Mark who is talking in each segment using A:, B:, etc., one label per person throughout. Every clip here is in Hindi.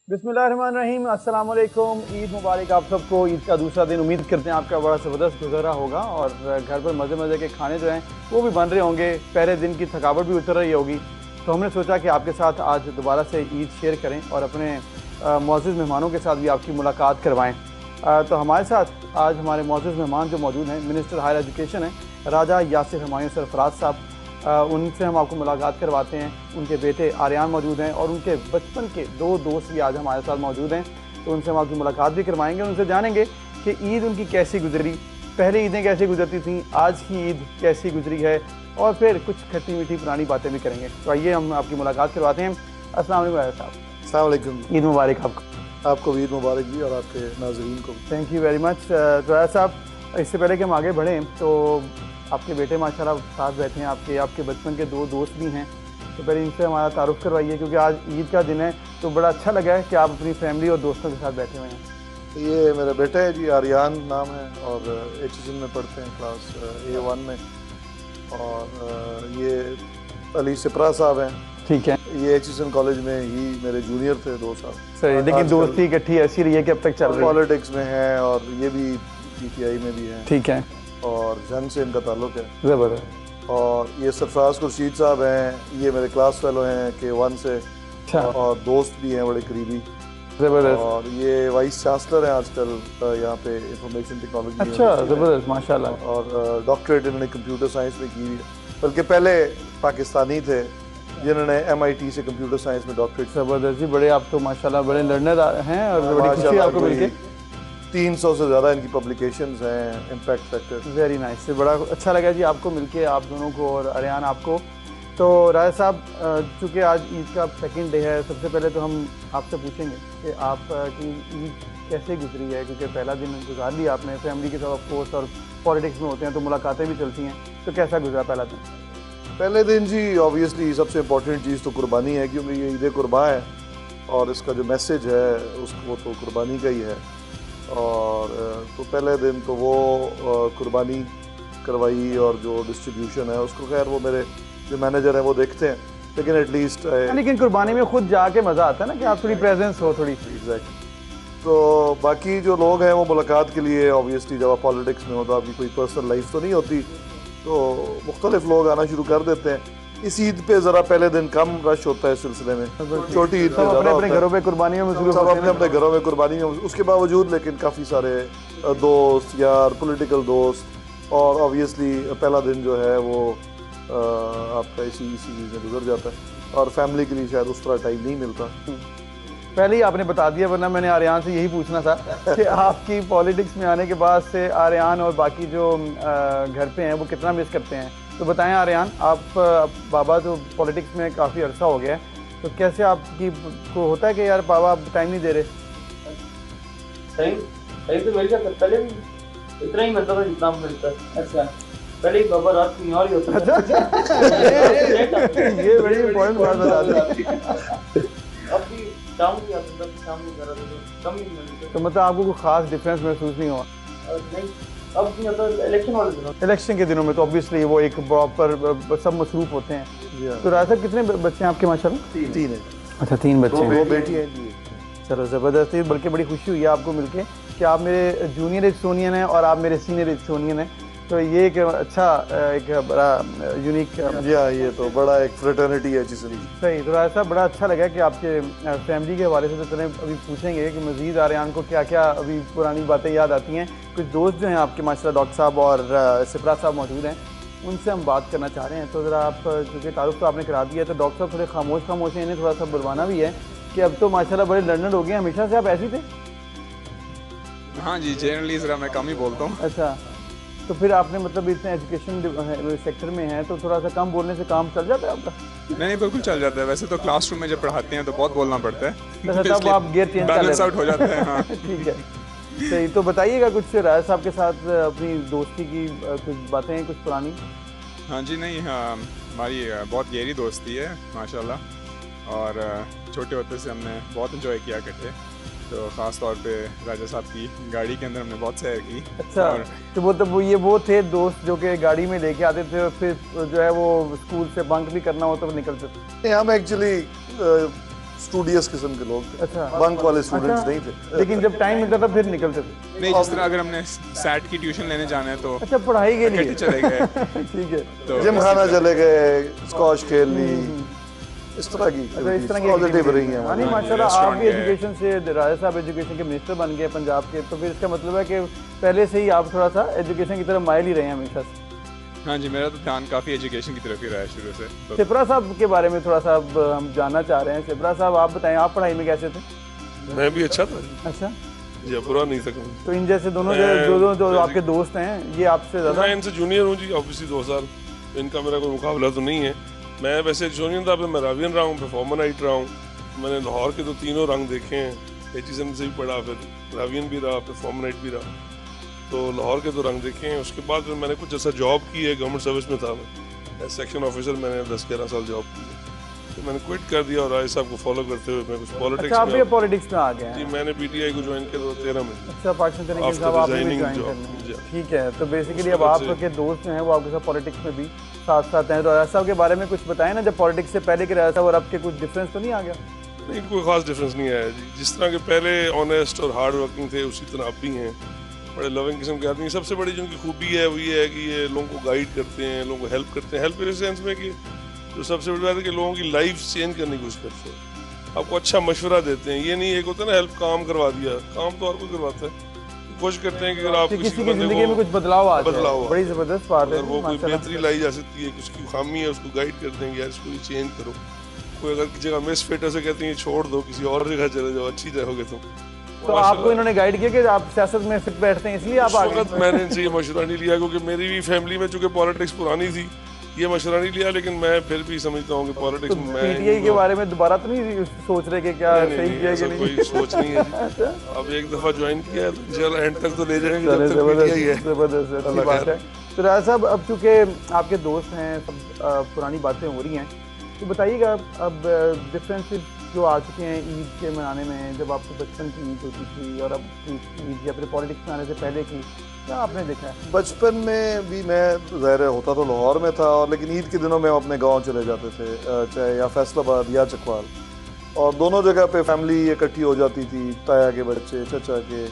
A: बिस्मिल्लाहिर्रहमानिर्रहीम, अस्सलाम वालेकुम। ईद मुबारक आप सबको। ईद का दूसरा दिन, उम्मीद करते हैं आपका बड़ा ज़बरदस्त गुजरा होगा और घर पर मज़े मज़े के खाने जो हैं वो भी बन रहे होंगे, पहले दिन की थकावट भी उतर रही होगी। तो हमने सोचा कि आपके साथ आज दोबारा से ईद शेयर करें और अपने मुअज़्ज़िज़ मेहमानों के साथ भी आपकी मुलाकात करवाएँ। तो हमारे साथ आज हमारे मुअज़्ज़िज़ मेहमान जो मौजूद हैं, मिनिस्टर हायर एजुकेशन हैं राजा यासिर हुमायूं सरफराज साहब। उनसे हम आपको मुलाकात करवाते हैं। उनके बेटे आर्यान मौजूद हैं और उनके बचपन के दो दोस्त भी आज हमारे साथ मौजूद हैं। तो उनसे हम आपकी मुलाकात भी करवाएंगे, उनसे जानेंगे कि ईद उनकी कैसी गुजरी, पहले ईदें कैसी गुजरती थीं, आज की ईद कैसी गुजरी है, और फिर कुछ खट्टी मीठी पुरानी बातें भी करेंगे। तो आइए हम आपकी मुलाकात करवाते हैं। अस्सलाम वालेकुम राजा साहब।
B: अस्सलाम वालेकुम।
A: ईद मुबारक आपको।
B: आपको भी ईद मुबारक भी और आपके नाज़रीन को।
A: Thank you very much. तो राजा साहब, इससे पहले कि हम आगे बढ़ें तो आपके बेटे माशाल्लाह साथ बैठे हैं, आपके बचपन के दो दोस्त भी हैं। तो पहले इनसे हमारा तारुफ़ करवाइए, क्योंकि आज ईद का दिन है तो बड़ा अच्छा लगा है कि आप अपनी फैमिली और दोस्तों के साथ बैठे हुए हैं।
B: ये मेरा बेटा है जी, आर्यान नाम है और HSN में पढ़ते हैं, क्लास A1 में। और ये अली सिपरा साहब हैं।
A: ठीक है।
B: ये HSN कॉलेज में ही मेरे जूनियर थे 2 साल।
A: सही, लेकिन दोस्ती इकट्ठी ऐसी रही है कि अब तक चल रही है।
B: पॉलिटिक्स में है और ये भी PTI में भी है।
A: ठीक है।
B: और जंग से इनका ताल्लुक है।
A: ज़बरदस्त।
B: और ये सरफराज खुर्शीद साहब हैं, ये मेरे क्लास फेलो हैं K1 से।
A: अच्छा।
B: और दोस्त भी हैं बड़े करीबी।
A: ज़बरदस्त।
B: और ये वाइस चांसलर हैं आजकल यहाँ पे इंफॉर्मेशन टेक्नोलॉजी।
A: अच्छा, ज़बरदस्त, माशाल्लाह।
B: और डॉक्टरेट इन्होंने कंप्यूटर साइंस में की है, बल्कि पहले पाकिस्तानी थे जिन्होंने MIT से कंप्यूटर साइंस में डॉक्टरेट।
A: ज़बरदस्त जी, बड़े आप तो माशाल्लाह बड़े लर्नर हैं और बड़ी खुशी है आपको मिलके।
B: 300 से ज़्यादा इनकी पब्लिकेशंस हैं इम्पैक्ट फैक्टर।
A: Very nice. से बड़ा अच्छा लगा जी आपको मिलके, आप दोनों को और आर्यान आपको। तो राजा साहब, चूँकि आज ईद का सेकंड डे है, सबसे पहले तो हम आपसे पूछेंगे कि आपकी ईद कैसे गुजरी है, क्योंकि पहला दिन गुजार लिया आपने फैमिली के साथ ऑफ कोर्स, और पॉलिटिक्स में होते हैं तो मुलाकातें भी चलती हैं। तो कैसा गुजरा पहला दिन?
B: पहले दिन जी ऑब्वियसली सबसे इम्पोर्टेंट चीज़ तो कुर्बानी है, क्योंकि ये ईद कुर्बा है और इसका जो मैसेज है उसको तो कुर्बानी का ही है। और तो पहले दिन तो वो कुर्बानी करवाई और जो डिस्ट्रीब्यूशन है उसको, खैर वो मेरे जो मैनेजर हैं वो देखते हैं, लेकिन एटलीस्ट
A: लेकिन कुर्बानी में खुद जाके मज़ा आता है ना, कि आप थोड़ी प्रेजेंस हो थोड़ी।
B: एग्जैक्ट। तो बाकी जो लोग हैं वो मुलाकात के लिए, ऑब्वियसली जब आप पॉलिटिक्स में हो तो आपकी कोई पर्सनल लाइफ तो नहीं होती, तो मुख्तलिफ लोग आना शुरू कर देते हैं। इस ईद पे ज़रा पहले दिन कम रश होता है इस सिलसिले में, छोटी ईद पे ज़्यादा
A: अपने घरों पे कुर्बानी में
B: सब अपने घरों में कुर्बानी में। उसके बावजूद लेकिन काफ़ी सारे दोस्त यार, पॉलिटिकल दोस्त, और ऑब्वियसली पहला दिन जो है वो आपका इसी चीज़ में गुजर जाता है और फैमिली के लिए शायद उस तरह टाइम नहीं मिलता।
A: पहले ही आपने बता दिया, वरना मैंने आर्यान से यही पूछना था कि आपकी पॉलिटिक्स में आने के बाद से आर्यान और बाकी जो घर पे हैं वो कितना मिस करते हैं। तो बताएं आर्यान, आप बाबा तो पॉलिटिक्स में काफ़ी अरसा हो गया है, तो कैसे आपकी को होता है कि यार बाबा आप टाइम नहीं दे रहे?
C: टाइम तो मिल जाता, पहले भी इतना ही मिलता था जितना मिलता है। अच्छा, पहले ही बाबा रात में और ही होता था।
A: ये बड़ी इम्पोर्टेंट बात बता दी।
C: अब भी शाम को आता था, शाम को घर आता था, कम ही मिलता।
A: तो मतलब आपको कोई खास डिफरेंस महसूस नहीं हुआ?
C: नहीं, अब नहीं होता। इलेक्शन वाले दिनों,
A: इलेक्शन के दिनों में तो ऑब्वियसली वो एक प्रॉपर सब मसरूफ होते हैं। तो राजा कितने बच्चे हैं आपके माशाल्लाह?
B: 3 है।
A: अच्छा, 3 बच्चे हैं।
B: 2 बेटियाँ हैं।
A: चलो ज़बरदस्त है, बल्कि बड़ी खुशी हुई है आपको मिलके कि आप मेरे जूनियर एजिसोनियन हैं और आप मेरे सीनियर एजिसोनियन हैं। तो ये एक अच्छा, एक बड़ा यूनिक।
B: जी हाँ, ये तो बड़ा एक फ्रेटर्निटी है जिसमें।
A: सही। तो ऐसा बड़ा अच्छा लगा कि आपके फैमिली के हवाले से तो चलें अभी पूछेंगे कि मज़ीद आर्यान को क्या क्या अभी पुरानी बातें याद आती हैं। कुछ दोस्त जो हैं आपके माशाल्लाह, डॉक्टर साहब और सिपरा साहब मौजूद हैं, उनसे हम बात करना चाह रहे हैं। तो ज़रा आप, क्योंकि तारुफ तो आपने करा दिया, तो डॉक्टर साहब थोड़े खामोश हैं, इन्हें थोड़ा सा बुलवाना भी है कि अब तो माशाल्लाह बड़े लर्नर हो गए। हमेशा से आप ऐसे थे?
D: हाँ जी, जनरली ज़रा मैं कम ही बोलता हूँ।
A: अच्छा, तो फिर आपने मतलब इतने एजुकेशन सेक्टर में हैं तो थोड़ा सा कम बोलने से काम चल जाता है आपका?
D: नहीं, बिल्कुल चल जाता है। वैसे तो क्लासरूम में जब पढ़ाते हैं तो बहुत बोलना पड़ता है,
A: अच्छा, तब आप गियर चेंज कर
D: बैलेंस
A: लेते
D: आउट हो जाता है। हाँ
A: ठीक है, सही। तो बताइएगा कुछ राजा साहब के साथ अपनी दोस्ती की कुछ बातें हैं, कुछ पुरानी।
D: हाँ जी, नहीं, हाँ, हमारी बहुत गहरी दोस्ती है माशाल्लाह, और छोटे होते से हमने बहुत इन्जॉय किया इकट्ठे। तो ख़ास तौर पे राजा साहब की गाड़ी के अंदर हमने बहुत सैर की।
A: अच्छा, तो वो थे दोस्त जो कि गाड़ी में लेके आते थे और फिर जो है वो स्कूल से बंक भी करना हो तो निकलते थे?
B: हम एक्चुअली स्टूडियस किस्म के लोग थे।
A: अच्छा।
B: बंक वाले स्टूडेंट्स नहीं थे।
A: लेकिन जब टाइम मिलता था फिर निकलते थे।
D: नहीं, जिस तरह अगर हमने सैट की ट्यूशन लेने जाना है तो
A: अच्छा, पढ़ाई के लिए
D: इकट्ठे चले गए।
A: ठीक है।
D: तो
B: जिम खाना चले गए, स्कॉश खेल ली, इस तरह की
A: अच्छा, इस तरह की
B: पॉजिटिव रही हैं
A: हाँ, नहीं
B: हमारी।
A: माशाल्लाह आप
D: रेस्टोरेंट
A: भी
D: गए।
A: एजुकेशन से, राजा साहब एजुकेशन के मिनिस्टर बन गए पंजाब के, तो फिर इसका मतलब है कि पहले से ही आप थोड़ा सा एजुकेशन की तरफ माइल ही रहे हैं हमेशा से।
D: हाँ जी, मेरा तो ध्यान काफ़ी एजुकेशन की तरफ ही रहा है शुरू से। तो
A: सिपरा साहब के बारे में थोड़ा सा अब हम जानना चाह रहे हैं। सिपरा साहब आप बताएं, आप पढ़ाई में कैसे थे?
E: मैं भी अच्छा था
A: अच्छा,
E: जी, बुरा नहीं था कभी।
A: तो इन जैसे दोनों जो आपके दोस्त हैं, ये आपसे ज़्यादा?
E: मैं इनसे जूनियर हूँ जी, ऑब्वियसली 2 साल। इनका मेरा कोई मुकाबला तो नहीं है। मैं वैसे जूनियर था, मैं रावियन रहा हूँ, परफॉर्मर नाइट रहा हूँ। मैंने लाहौर के तो तीनों रंग देखे हैं। HSM से भी पढ़ा, फिर रावियन भी रहा, परफॉर्मर नाइट भी रहा। तो लाहौर के तो रंग देखे हैं। उसके बाद फिर मैंने कुछ ऐसा जॉब की है, गवर्नमेंट सर्विस में था मैं, सेक्शन ऑफिसर। मैंने 10-11 साल जॉब की है, तो मैंने क्विट कर दिया और राय साहब को फॉलो करते हुए मैं कुछ पॉलिटिक्स
A: अच्छा, आप
E: में।
A: ये पॉलिटिक्स में आ गए
E: जी,
A: हैं?
E: मैंने PTI को ज्वाइन किया 2013 में।
A: अच्छा, पाकिस्तान तरीके
E: After
A: साहब आपने भी
E: resigning
A: ज्वाइन
E: job,
A: करना है।
E: जी।
A: ठीक है, तो बेसिकली
E: उस
A: अब
E: वजह से-
A: आपके दोस्त जो हैं वो आपके साथ पॉलिटिक्स में भी साथ साथ हैं। तो राजा साहब के बारे में कुछ बताएं ना, जब पॉलिटिक्स से पहले के राजा साहब और अब के कुछ डिफरेंस तो नहीं आ गया?
E: नहीं, कोई खास डिफरेंस नहीं आया जी। जिस तरह के पहले ऑनेस्ट और हार्ड वर्किंग थे, उसी तरह अब भी हैं। बड़े लविंग किस्म के आदमी। सबसे बड़ी जिनकी खूबी है वो ये है कि ये लोगों को गाइड करते हैं, लोगों को हेल्प करते हैं। हेल्प इस सेंस में कि जो सबसे बड़ी बात है कि लोगों की लाइफ चेंज करने की कोशिश करते हैं, आपको अच्छा मशवरा देते हैं। ये नहीं एक होता है ना हेल्प काम करवा दिया, काम तो हर कोई करवाता है। कोशिश करते हैं कि अगर आप
A: कि किसी की
E: बंदे
A: जिंदगी में
E: को
A: कुछ बदलाव आ
E: बदलाव
A: जाए,
E: आ
A: बड़ी जबरदस्त बात है
E: अगर वो कोई
A: माशाल्लाह।
E: बेहतरी लाई जा सकती है, उसकी खामी है, उसको गाइड करते हैं कि यार इसको चेंज करो। कोई अगर किसी जगह मिस फिट है, उसे कहते हैं छोड़ दो, किसी और जगह चले जाओ, अच्छी रहोगे तुम।
A: तो आपको इन्होंने गाइड किया कि आप सियासत में फिट बैठते हैं, इसलिए आप
E: उस
A: आगे?
E: वक्त मैंने इनसे ये मशवरा नहीं लिया, क्योंकि मेरी भी फैमिली में चूंकि पॉलिटिक्स पुरानी थी, ये मशवरा नहीं लिया। लेकिन मैं फिर भी समझता हूँ कि पॉलिटिक्स में मैं
A: PTI के बारे में दोबारा तो नहीं सोच रहे कि क्या सही किया कि
E: ऐसा
A: नहीं?
E: कोई सोच नहीं है जी। अब एक दफा ज्वाइन किया है तो इंशाल्लाह एंड तक तो ले जाएंगे,
A: चले,
E: जब तक PTI है।
A: जबरदस्त अच्छी
E: अल्लाह
A: बात
E: खैर।
A: है। तो राजा साहब, अब चूंकि आपके दोस्त हैं, सब पुरानी बातें हो रही हैं, तो बताइएगा अब डिफरेंसेस जो आ चुके हैं ईद के मनाने में। जब आपको बचपन की ईद होती थी और अब की ईद, या फिर पॉलिटिक्स में आने से पहले की, क्या आपने देखा है?
B: बचपन में भी मैं ज़ाहिर है होता तो लाहौर में था, और लेकिन ईद के दिनों में हम अपने गांव चले जाते थे, चाहे या फैसलाबाद या चकवाल। और दोनों जगह पे फैमिली इकट्ठी हो जाती थी, ताया के बच्चे, चचा के,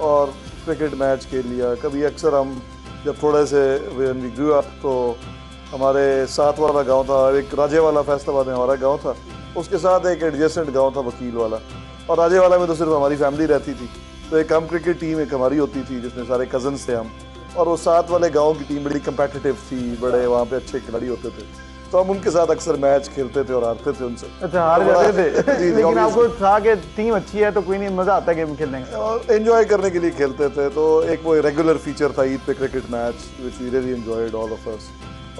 B: और क्रिकेट मैच खेल लिया। कभी अक्सर हम जब थोड़े से व्हेन वी ग्रू अप, तो हमारे साथ वाला गांव था, एक राजे वाला फैसलाबाद में हमारा गांव था, उसके साथ एक एडजेसेंट गांव था वकील वाला, और राजे वाला में तो सिर्फ हमारी फैमिली रहती थी। तो एक हम क्रिकेट टीम एक हमारी होती थी जिसमें सारे कजन्स थे हम, और वो साथ वाले गांव की टीम बड़ी कंपेटिटिव थी, बड़े वहाँ पे अच्छे खिलाड़ी होते थे, तो हम उनके साथ अक्सर मैच खेलते थे और हारते थे उनसे।
A: अच्छा, हार जाते थे?
B: जी,
A: लेकिन
B: obviously।
A: आपको था कि टीम अच्छी है तो कोई नहीं, मज़ा आता है गेम खेलने का?
B: और एंजॉय करने के लिए खेलते थे। तो एक वो रेगुलर फीचर था ईद पे cricket match, which we really enjoyed all of us.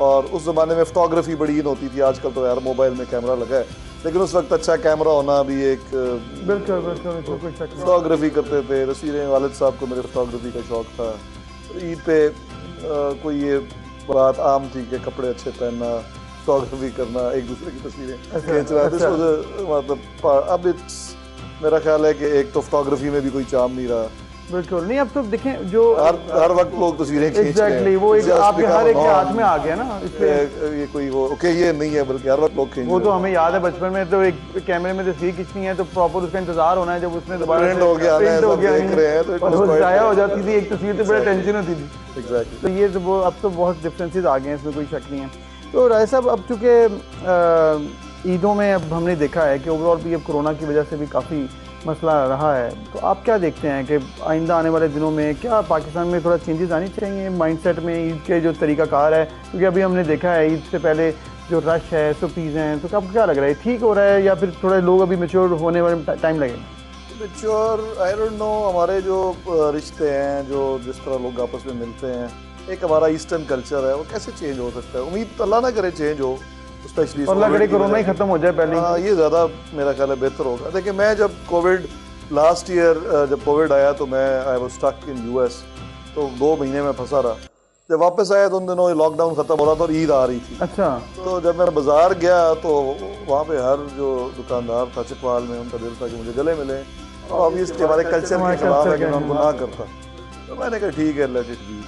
B: और उस ज़माने में फोटोग्राफी बड़ी इन होती थी। आजकल तो यार मोबाइल में कैमरा लगा है, लेकिन उस वक्त अच्छा कैमरा होना भी एक
A: बिल्कुल बिल्कुल, इसमें कोई शक नहीं।
B: फोटोग्राफी करते थे, तस्वीरें। वालिद साहब को मेरे फोटोग्राफी का शौक था। तो ईद पे कोई ये बात आम थी कि कपड़े अच्छे पहनना, फोटोग्राफी करना, एक दूसरे की तस्वीरें खींचना। दिस वाज मतलब अब इट्स, मेरा ख्याल है कि एक तो फोटोग्राफी में भी कोई चार्म नहीं रहा।
A: बिल्कुल नहीं। अब तो देखें जो
B: हर वक्त लोग तस्वीरें खींच रहे हैं।
A: एग्जैक्टली, वो एक
B: Just
A: आपके
B: become
A: हर एक के
B: a
A: हाथ
B: norm।
A: में आ गया ना, इसलिए
B: ये कोई वो ओके ये नहीं है, बल्कि हर वक्त लोग खींच
A: वो
B: रहे
A: तो
B: हैं।
A: हमें याद है बचपन में, तो एक कैमरे में तस्वीर खींचनी है तो प्रॉपर उसका इंतजार होना है, जब उसने दोबारा
B: Print हो गया,
A: print
B: सब
A: हो गया,
B: देख रहे हैं, तो it
A: और
B: was
A: वो
B: quite-
A: जाया हो जाती थी एक तस्वीर, तो बड़ा टेंशन होती थी।
B: Exactly।
A: तो ये तो वो अब तो बहुत डिफरेंसेस आ गए हैं, इसमें कोई शक नहीं है। तो राय साहब, अब चूँकि ईदों में अब हमने देखा है कि ओवरऑल भी अब कोरोना की वजह से भी काफ़ी मसला रहा है, तो आप क्या देखते हैं कि आइंदा आने वाले दिनों में क्या पाकिस्तान में थोड़ा चेंजेस आनी चाहिए माइंडसेट में, ईद के जो तरीक़ाकार है? क्योंकि अभी हमने देखा है ईद से पहले जो रश है, SOPs हैं, तो आपको क्या लग रहा है, ठीक हो रहा है या फिर थोड़े लोग अभी मैच्योर होने में टाइम लगेगा?
B: Mature I don't no. हमारे जो रिश्ते हैं, जो जिस तरह लोग आपस में मिलते हैं, एक हमारा ईस्टर्न कल्चर है, वो कैसे चेंज हो सकता है? उम्मीद अल्लाह ना करे चेंज हो, स्पेशली
A: और लग रहा है कोरोना ही खत्म हो जाए पहले।
B: हाँ, ये ज़्यादा मेरा ख्याल है बेहतर होगा। देखिए, मैं जब कोविड लास्ट ईयर जब कोविड आया तो मैं I was stuck in US, तो 2 महीने में फंसा रहा। जब वापस आया तो उन दिनों लॉकडाउन ख़त्म हो रहा था और ईद आ रही थी।
A: अच्छा।
B: तो जब मैं बाज़ार गया तो वहाँ पे हर जो दुकानदार था चकवाल में, उनका दिल था कि मुझे गले मिले। ऑब्वियसली हमारे कल्चर के खिलाफ है कि मैं उनको ना करता। तो मैंने कहा ठीक है, लेट इट बी।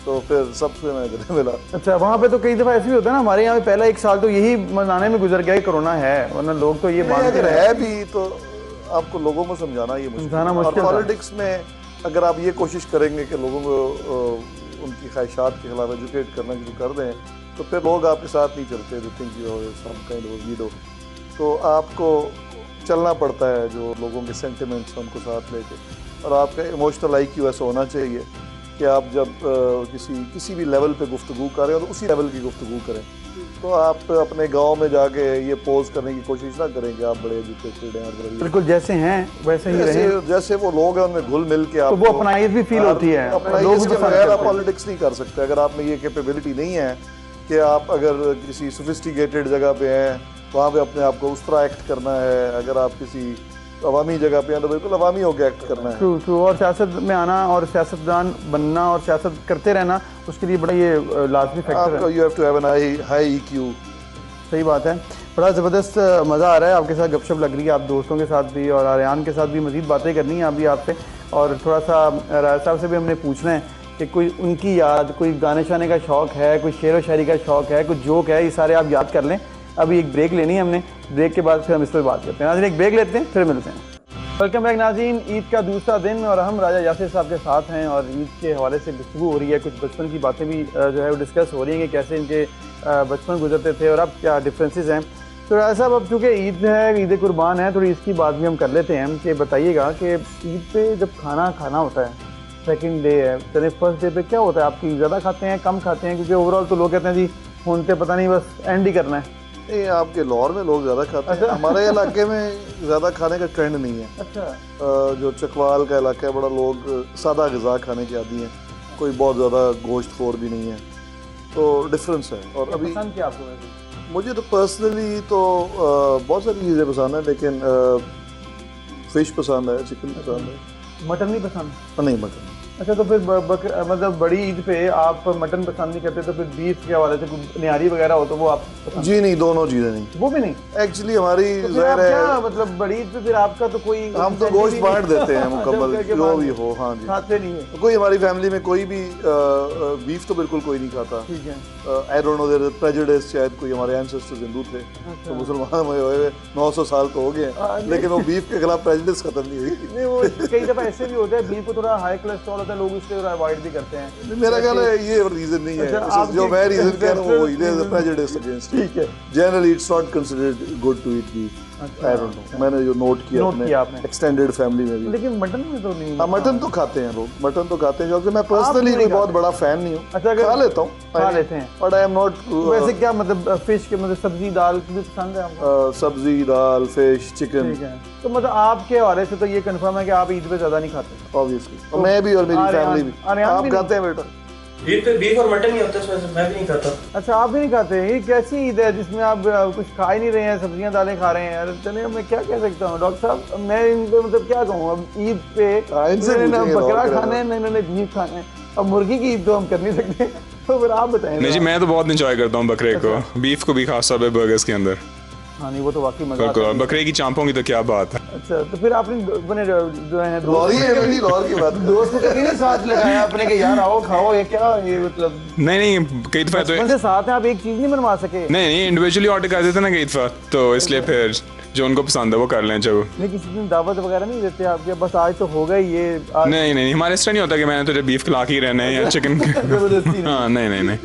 B: तो फिर सबसे मैं गले मिला।
A: अच्छा, वहाँ पे तो कई दफ़ा ऐसे भी होता है ना, हमारे यहाँ पे पहला एक साल तो यही मनाने में गुजर गया कि कोरोना है, वरना लोग तो ये मानते
B: अगर
A: हैं।
B: है भी तो आपको लोगों को समझाना ये मुश्किल
A: समझाना
B: है। और
A: मुश्किल था।
B: पॉलिटिक्स में अगर आप ये कोशिश करेंगे कि लोगों को उनकी ख्वाहिशात के खिलाफ एजुकेट करना शुरू कर दें तो फिर लोग आपके साथ नहीं चलते, they think you are some kind of weirdo. तो आपको चलना पड़ता है जो लोगों के सेंटिमेंट्स उनको साथ लेके, और आपका इमोशनल IQ ऐसा होना चाहिए कि आप जब किसी भी लेवल पे गुफ्तगू करें और उसी लेवल की गुफ्तगू करें। तो आप अपने गांव में जाके ये पोज करने की कोशिश ना करें कि आप बड़े एजुकेटेड हैं और बड़े,
A: बिल्कुल जैसे हैं वैसे ही रहें।
B: जैसे वो लोग हैं उनमें घुल मिल के
A: तो
B: आप
A: वो अपनाइत भी फील होती है, लोग
B: इसके
A: भी पसंद
B: बगैर
A: करते
B: आप
A: हैं।
B: पॉलिटिक्स नहीं कर सकते। अगर आप में ये कैपेबिलिटी नहीं है कि आप अगर किसी सोफिस्टिकेटेड जगह पे हैं वहाँ पे अपने आप को उस तरह एक्ट करना है, अगर आप किसी अवामी जगह पे हैं तो बिल्कुल अवामी होकर एक्ट करना है।
A: True true. और सियासत में आना और सियासतदान बनना और सियासत करते रहना, उसके लिए बड़ा ये लाजमी फैक्टर
B: आपको
A: है।
B: You have to have an high EQ।
A: सही बात है, बड़ा ज़बरदस्त मज़ा आ रहा है आपके साथ, गपशप लग रही है, आप दोस्तों के साथ भी और आर्यान के साथ भी मज़ीद बातें करनी है अभी आपसे। और थोड़ा सा राय साहब से भी हमने पूछना है कि कोई उनकी याद, कोई गाने शाने का शौक़ है, कोई शेर व शायरी का शौक़ है, कुछ जोक है, ये सारे आप याद कर लें। अभी एक ब्रेक लेनी है हमने, ब्रेक के बाद फिर हम इस पर बात करते हैं। नाज़रीन एक ब्रेक लेते हैं, फिर मिलते हैं। वेलकम बैक नाज़रीन। ईद का दूसरा दिन और हम राजा यासिर साहब के साथ हैं और ईद के हवाले से गुफ्तगू हो रही है, कुछ बचपन की बातें भी जो है वो डिस्कस हो रही हैं कि कैसे इनके बचपन गुजरते थे और अब क्या डिफरेंसेस हैं। तो राजा साहब, अब चूँकि ईद है, ईद कुर्बान है, थोड़ी इसकी बात भी हम कर लेते हैं कि बताइएगा कि ईद पे जब खाना खाना होता है, सेकंड डे है, चले फर्स्ट डे पे क्या होता है आपकी? ज़्यादा खाते हैं, कम खाते हैं? क्योंकि ओवरऑल तो लोग कहते हैं जी होते पता नहीं, बस एंड ही करना है।
B: नहीं, आपके लाहौर में लोग ज़्यादा खाते हैं, हमारे इलाके में ज़्यादा खाने का ट्रेंड नहीं है।
A: अच्छा।
B: जो चकवाल का इलाका है, बड़ा लोग सादा ग़िज़ा खाने के आदी हैं, कोई बहुत ज़्यादा गोश्त खोर भी नहीं है, तो डिफरेंस है। और अभी
A: पसंद क्या आपको वैसे?
B: मुझे तो पर्सनली तो बहुत सारी चीज़ें पसंद है, लेकिन फ़िश पसंद है, चिकन पसंद है।
A: मटन नहीं पसंद?
B: नहीं, मटन।
A: अच्छा, तो फिर मतलब बड़ी ईद पे आप मटन पसंद नहीं करते, तो फिर बीफ के हवाले से कोई निहारी वगैरह हो तो वो आप पसंद?
B: जी नहीं, दोनों चीज़ें नहीं।
A: वो भी नहीं
B: एक्चुअली हमारी
A: तो फिर
B: ज़ाहिर
A: आप
B: है
A: क्या मतलब बड़ी ईद पे फिर आपका तो कोई
B: हम तो गोश्त बांट देते हैं मुकम्मल, जो भी हो। हाँ जी,
A: खाते नहीं है?
B: कोई हमारी फैमिली में कोई भी बीफ तो बिल्कुल कोई नहीं खाता।
A: ठीक है।
B: I don't know, there is prejudice, शायद कोई हमारे एंसेस्टर्स हिंदू थे तो मुसलमान हुए 900 साल तो हो गए हैं, लेकिन वो बीफ के खिलाफ प्रेजुडिस खत्म नहीं हुई।
A: नहीं, वो कई दफ़ा ऐसे भी होता है, बीफ को थोड़ा हाई कोलेस्ट्रॉल होता है, लोग इसलिए अवॉइड भी करते हैं।
B: मेरा ख्याल है ये रीजन नहीं है।
A: अच्छा,
B: जो मैं रीजन कह रहा हूँ वो
A: ancestral
B: इज प्रेजुडिस अगेंस्ट।
A: ठीक है।
B: Generally it's not considered good to eat beef. I don't know, मैंने जो नोट किया
A: आपने
B: एक्सटेंडेड फैमिली में भी।
A: लेकिन मटन में तो नहीं।
B: हाँ, मटन तो खाते हैं लोग, मटन तो खाते हैं, क्योंकि मैं पर्सनली कोई बहुत बड़ा फैन नहीं हूँ।
A: अच्छा,
B: खा लेता हूँ,
A: खा लेते हैं,
B: बट आई एम नॉट।
A: वैसे क्या मतलब फिश के मतलब सब्जी दाल भी पसंद है आपको?
B: सब्जी, दाल, फिश, चिकन।
A: ठीक है। तो मतलब आपके हवाले से तो ये कंफर्म है कि आप ईद पे ज़्यादा नहीं खाते?
B: ऑब्वियसली मैं भी और मेरी फैमिली भी। आप खाते हैं बेटा?
C: ईद पे बीफ और मटन ही होता है, इसमें मैं भी नहीं खाता।
A: अच्छा, आप भी नहीं खाते? ये कैसी ईद है जिसमें आप कुछ खा ही नहीं रहे हैं, सब्जियां दालें खा रहे हैं? यार चलिए, मैं क्या कह सकता हूँ डॉक्टर साहब, मैं इनको मतलब क्या कहूँ, अब ईद पे बकरा खाना है, इन्होंने बीफ खाना है, अब मुर्गी की ईद तो हम कर नहीं सकते। तो फिर आप बताएं।
D: नहीं जी, मैं तो बहुत इंजॉय करता हूँ बकरे को, बीफ को भी, खास तौर पे बर्गर्स के अंदर।
A: हाँ नहीं, वो तो वाकई मजा आता
D: बिल्कुल,
A: है।
D: बकरे की चांपों की तो क्या बात है।
A: अच्छा, तो फिर आपने अपने जो है
B: लाहौर की बात
A: दोस्त को कभी नहीं साथ लगाया अपने कि यार आओ खाओ, ये क्या ये मतलब?
D: नहीं, कई दफा तो
A: बचपन से साथ हैं आप, एक चीज नहीं बनवा सके?
D: नहीं, इंडिविजुअली ऑर्डर कर देते ना कई दफा, तो इसलिए फिर जो उनको पसंद है वो कर लें। जो
A: नहीं, किसी दिन दावत वगैरह नहीं देते आपके? बस आज तो हो गए ये आज।
D: नहीं, हमारे इस तरह नहीं होता कि मैंने तुझे बीफ खिला के ही रहना है या चिकन।
A: जबरदस्ती नहीं।
D: हाँ, नहीं।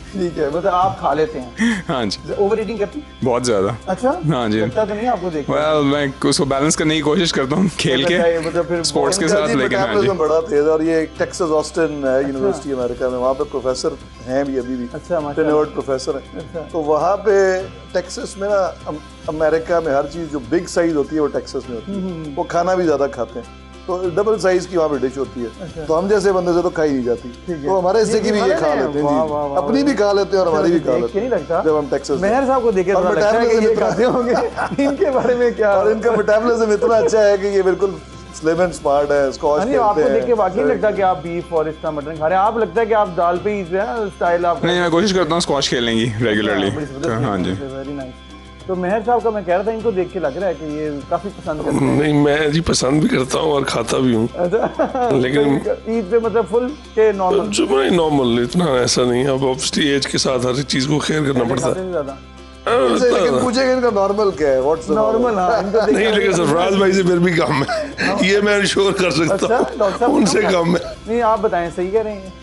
A: ठीक है, मतलब आप खा लेते हैं?
D: हाँ जी,
A: ओवर ईटिंग करते हैं?
D: बहुत ज्यादा।
A: अच्छा,
D: हाँ जी।
A: लगता तो नहीं आपको देख?
D: मैं उसको बैलेंस करने की कोशिश करता हूँ खेल के,
A: मतलब फिर
D: स्पोर्ट्स के साथ, लेकिन हाँ जी।
B: बड़ा तेज। और ये टेक्सास ऑस्टिन है यूनिवर्सिटी अमेरिका में, वहाँ पे प्रोफेसर हैं भी अभी भी।
A: अच्छा,
B: टेन्योर्ड प्रोफेसर है।
A: अच्छा।
B: तो वहाँ पे टेक्सास में ना, अमेरिका में हर चीज़ जो बिग साइज होती है वो टेक्सास में होती है, वो खाना भी ज़्यादा खाते हैं, तो डबल साइज की वहाँ पे डिश होती है।
A: अच्छा।
B: तो हम जैसे बंदे से तो खाई नहीं जाती, तो हमारे हिस्से की भी ये खा लेते हैं जी, अपनी भी खा लेते हैं और हमारी भी खा लेते हैं।
A: नहीं लगता
B: जब हम टेक्सास
A: मेहर साहब को देखे
B: और
A: लगता है कि ये खाते होंगे, इनके बारे में क्या?
B: और इनका मेटाबॉलिज्म इतना अच्छा है कि ये बिल्कुल स्लिम एंड स्मार्ट है, स्क्वॉश खेलते हैं।
A: आपको देख के वाकई लगता है कि आप बीफ और इसका मटन खा रहे हैं, आप लगता है कि आप दाल पे ही स्टाइल आप?
D: नहीं, मैं कोशिश करता हूँ स्क्वॉश खेलने की रेगुलरली। हाँ जी।
A: Very nice. तो मेहर साहब का मैं कह रहा था, इनको देख के लग रहा है कि ये काफी पसंद करते हैं।
E: नहीं, मैं जी पसंद भी करता हूँ और खाता भी हूँ।
A: अच्छा
E: लेकिन
A: तो ईद पे मतलब फुल के नॉर्मल?
E: जो नहीं, नॉर्मल, इतना ऐसा नहीं है। अब ऑब्वियसली एज के साथ हर चीज को केयर करना पड़ता है।
A: ज्यादा
B: लेकिन पूछेंगे इनका नॉर्मल क्या है, व्हाट्स
A: नॉर्मल? हाँ, इनको देख
E: नहीं, लेकिन सरफराज भाई से फिर भी कम है, ये मैं इंश्योर कर सकता
A: अच्छा, डॉक्टर साहब
E: हूँ, उनसे कम है।
A: नहीं, आप बताएं, सही कह रहे हैं?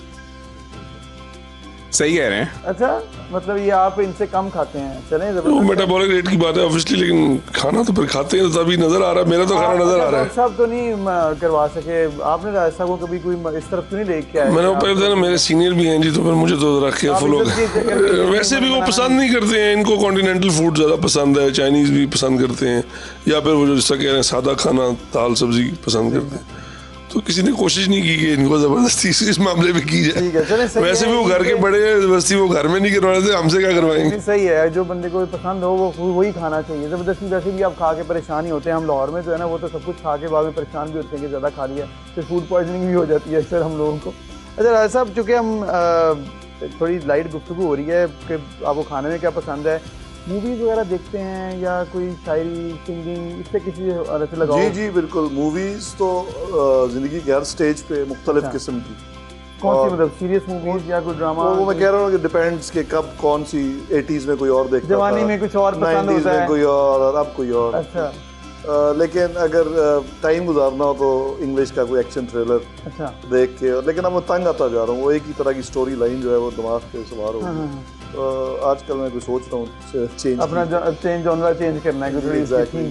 D: सही कह रहे हैं।
A: अच्छा, मतलब ये आप इनसे कम खाते हैं? चलें,
E: वो
A: जबरदस्त।
E: मेटाबॉलिक रेट की बात है ऑब्वियसली, लेकिन खाना तो फिर खाते हैं, तभी नजर आ रहा है। मेरा तो खाना नजर आ रहा है।
A: डॉक्टर साहब तो नहीं करवा सके आपने? राज साहब को कभी कोई इस तरफ क्यों नहीं लेके आए?
E: मैंने ऊपर बताया ना, मेरे सीनियर भी हैं जी, तो फिर मुझे तो जरा केयरफुल हो
A: इज्जत के चक्कर में
E: गया। वैसे भी वो पसंद नहीं करते हैं, इनको कॉन्टिनेंटल फूड ज़्यादा पसंद है, चाइनीज़ भी पसंद करते हैं, या फिर वो जो जिसका कह रहे हैं सादा खाना, दाल सब्जी पसंद करते हैं। तो किसी ने कोशिश नहीं की कि इनको ज़बरदस्ती इस मामले में की
A: ठीक है, चलें,
E: जाए।
A: सही
E: वैसे
A: है,
E: भी वो घर के बड़े हैं, जबरदस्ती वो घर में नहीं करवा रहे थे, हमसे क्या करवाएंगे।
A: नहीं, सही है, जो बंदे को पसंद हो वो वही खाना चाहिए। ज़बरदस्ती वैसे भी आप खा के परेशान ही होते हैं। हम लाहौर में जो है ना, वो तो सब कुछ खा के बाद में परेशान भी होते हैं कि ज़्यादा खा लिया, फिर फूड पॉइजनिंग भी हो जाती है अक्सर हम लोगों को। अच्छा राज साहब, चूँकि हम थोड़ी लाइट गुफ्तगू हो रही है कि आपको खाने में क्या पसंद है, मूवीज़ वगैरह देखते हैं या कोई शायरी, सिंगिंग, इससे किसी से लगाओ?
B: जी जी बिल्कुल। मूवीज तो जिंदगी के हर स्टेज पे मुख्तलिफ किस्म की।
A: कौन सी, मतलब सीरियस मूवीज या कोई ड्रामा?
B: वो मैं कह रहा हूँ कि डिपेंड्स कि कब कौन सी। 80s में कोई और देखता था,
A: जवानी में कुछ और पसंद
B: 90s
A: होता
B: में
A: है,
B: कोई और अब कोई और।
A: अच्छा
B: लेकिन अगर टाइम गुजारना हो तो इंग्लिश का कोई एक्शन थ्रिलर
A: अच्छा
B: देख के। लेकिन अब मैं तंग आता जा रहा हूँ, वो एक ही तरह की स्टोरी लाइन जो है वो दिमाग पे सवार होगी। आजकल मैं कोई सोच रहा हूँ चेंज,
A: अपना जॉनरा चेंज करना है कुछ।
B: एग्जैक्टली।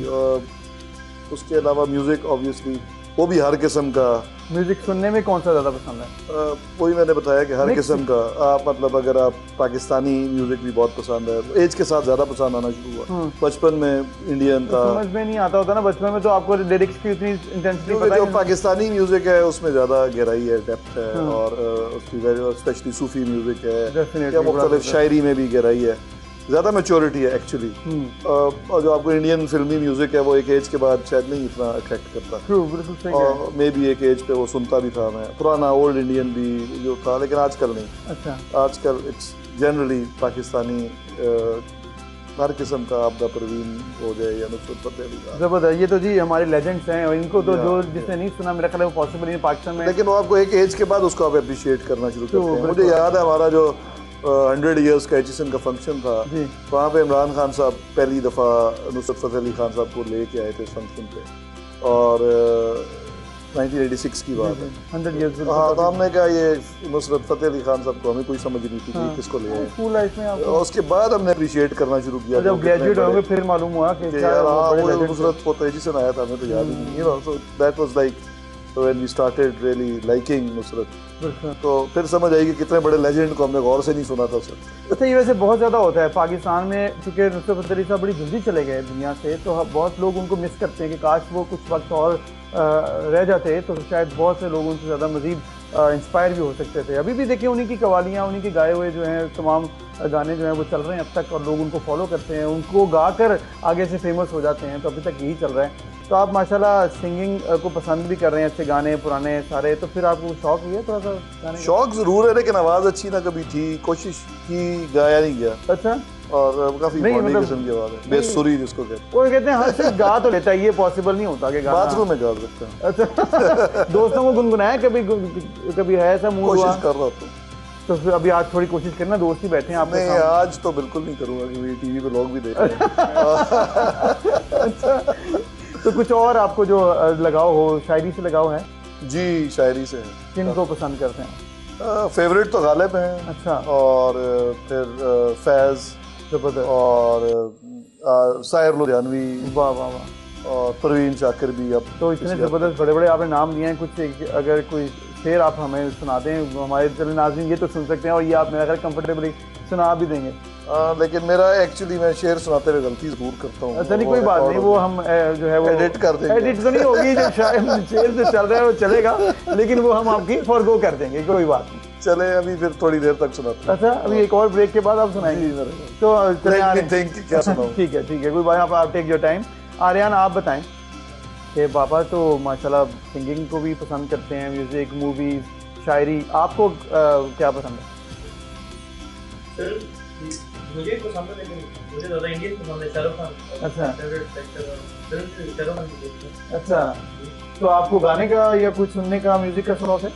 B: उसके अलावा म्यूजिक ऑब्वियसली वो भी हर किस्म का।
A: म्यूजिक सुनने में कौन सा ज़्यादा पसंद है?
B: वही मैंने बताया कि हर
A: Mix।
B: किस्म का। आप मतलब अगर आप पाकिस्तानी म्यूजिक भी बहुत पसंद है, एज के साथ ज़्यादा पसंद आना शुरू हुआ। बचपन में इंडियन था,
A: समझ में नहीं आता होता ना बचपन में, तो आपको लिरिक्स की उतनी इंटेंसिटी
B: क्योंकि
A: पता
B: जो
A: ही
B: पाकिस्तानी म्यूजिक है उसमें ज़्यादा गहराई है, डेप्थ है, और उसकी स्पेशली सूफी म्यूजिक है
A: Definitely,
B: या
A: बड़ा
B: मुख्तलिफ शायरी में भी गहराई है, ज़्यादा मैच्योरिटी है एक्चुअली। और जो आपको इंडियन फिल्मी म्यूजिक है वो एक एज के बाद शायद नहीं इतना अट्रैक्ट करता।
A: ट्रू, बिल्कुल सही है।
B: और मे भी एक एज पे वो सुनता भी था मैं, पुराना ओल्ड इंडियन भी जो था, लेकिन आजकल नहीं।
A: अच्छा,
B: आजकल इट्स जनरली पाकिस्तानी हर किस्म का। आपदा परवीन हो जाए या नुसरत फतेह अली खान।
A: जबरदस्त। ये तो जी हमारे लेजेंड्स हैं, और इनको तो जो जिसने नहीं सुना, मेरा ख्याल है वो पॉसिबल नहीं है पाकिस्तान में।
B: लेकिन वो आपको एक एज के बाद उसको आप अप्रिशिएट करना शुरू करते हैं।
A: बिल्कुल।
B: मुझे याद है हमारा जो 100 ईयर्स का एचिसन का फंक्शन था,
A: जी।
B: वहाँ पे इमरान खान साहब पहली दफ़ा नुसरत फतेह अली खान साहब को लेके आए थे इस फंक्शन पे, और 1986 की बात है।
A: 100 ईयर्स।
B: हाँ, तो हमने कहा ये नुसरत फतेह अली खान साहब को हमें कोई समझ नहीं थी कि किसको ले आए।
A: स्कूल लाइफ में आपको
B: और उसके बाद हमने अप्रिशिएट करना शुरू किया।
A: जब ग्रेजुएट होंगे फिर मालूम हुआ कि क्या
B: यार
A: वो
B: हाँ,
A: बड़े
B: वो
A: legends
B: नुसरत को तेजी से आया था, हमें तो याद ही नहीं। You know, so that was like when we started really liking Nusrat.
A: हैं।
B: तो फिर समझ आई कि कितने बड़े लेजेंड को हमने गौर से नहीं सुना था सर।
A: अच्छा, ये वैसे बहुत ज़्यादा होता है पाकिस्तान में, क्योंकि नुसरत फतेह अली साहब बड़ी जल्दी चले गए दुनिया से, तो बहुत लोग उनको मिस करते हैं कि काश वो कुछ वक्त और रह जाते तो शायद बहुत से लोग उनसे ज़्यादा मज़ीद इंस्पायर भी हो सकते थे। अभी भी देखिए उन्हीं की कवालियाँ, उन्हीं के गाए हुए जो हैं तमाम गाने जो हैं वो चल रहे हैं अब तक, और लोग उनको फॉलो करते हैं, उनको गा कर आगे से फेमस हो जाते हैं। तो अभी तक यही चल रहा है। तो आप माशाल्लाह सिंगिंग को पसंद भी कर रहे हैं, अच्छे गाने पुराने सारे, तो फिर आपको शौक हुआ थोड़ा सा गाने का?
B: शौक ज़रूर है, लेकिन आवाज़ अच्छी ना कभी थी, कोशिश की, गाया नहीं गया।
A: अच्छा,
B: और काफ़ी
A: नहीं,
B: बॉडी
A: मतलब-
B: किस्म की आवाज़ है, बेसुरी जिसको कहते हैं।
A: वो कहते हैं हर सिर्फ गा तो लेता है, ये पॉसिबल नहीं होता कि गाना।
B: बाथरूम में गा सकते हैं,
A: अच्छा दोस्तों को गुनगुनाया कभी है ऐसा मूड हुआ?
B: कोशिश कर रहा था।
A: तो फिर अभी आज थोड़ी कोशिश करना, दोस्त ही बैठे हैं आपके
B: नहीं,
A: सामने।
B: आज तो बिल्कुल नहीं करूँगा क्योंकि टीवी पे लोग भी देख रहे हैं।
A: अच्छा, तो कुछ और आपको जो लगाव हो, शायरी से लगाव है?
B: जी, शायरी से है।
A: किनको पसंद करते हैं?
B: फेवरेट तो गालिब हैं,
A: अच्छा,
B: और फिर फैज़,
A: जबरदस्त,
B: और साहिर लुधियानवी,
A: वाह वाह वाह।
B: और परवीन शाकिर भी। अब
A: तो इतने ज़बरदस्त बड़े बड़े आपने नाम दिए हैं, कुछ अगर कोई शेर आप हमें सुना दें, हमारे चले नाज़रीन ये तो सुन सकते हैं, और ये आप मेरा ख्याल कंफर्टेबली सुना भी देंगे।
B: लेकिन मेरा एक्चुअली मैं शेर सुनाते हुए गलती ज़रूर करता हूँ।
A: अच्छा, नहीं कोई बात नहीं, वो हम जो है वो
B: एडिट कर देंगे।
A: एडिट तो नहीं होगी, जो शायद शेर जो चल रहा है वो चलेगा, लेकिन वो हम आपकी फॉरगो कर देंगे, कोई बात नहीं।
B: चले अभी फिर थोड़ी देर तक सुनाते हैं।
A: अच्छा, अभी एक और ब्रेक के बाद आप सुनाएंगे? तो चले
B: Let me
A: आर्यन,
B: think क्या सुनाऊं।
A: ठीक है कोई बात, आप टेक योर टाइम। आर्यन, आप बताएं कि पापा तो माशाल्लाह सिंगिंग को भी पसंद करते हैं, म्यूजिक, मूवीज, शायरी, आपको क्या पसंद है?
C: सर मुझे भी पसंद है, लेकिन मुझे ज़्यादा इंडियन पसंद है, शाहरुख खान।
A: अच्छा।
C: फेवरेट एक्टर और फिल्म से शाहरुख खान की देखते हैं।
A: अच्छा, तो आपको गाने का या कुछ सुनने का, म्यूजिक का शौक है?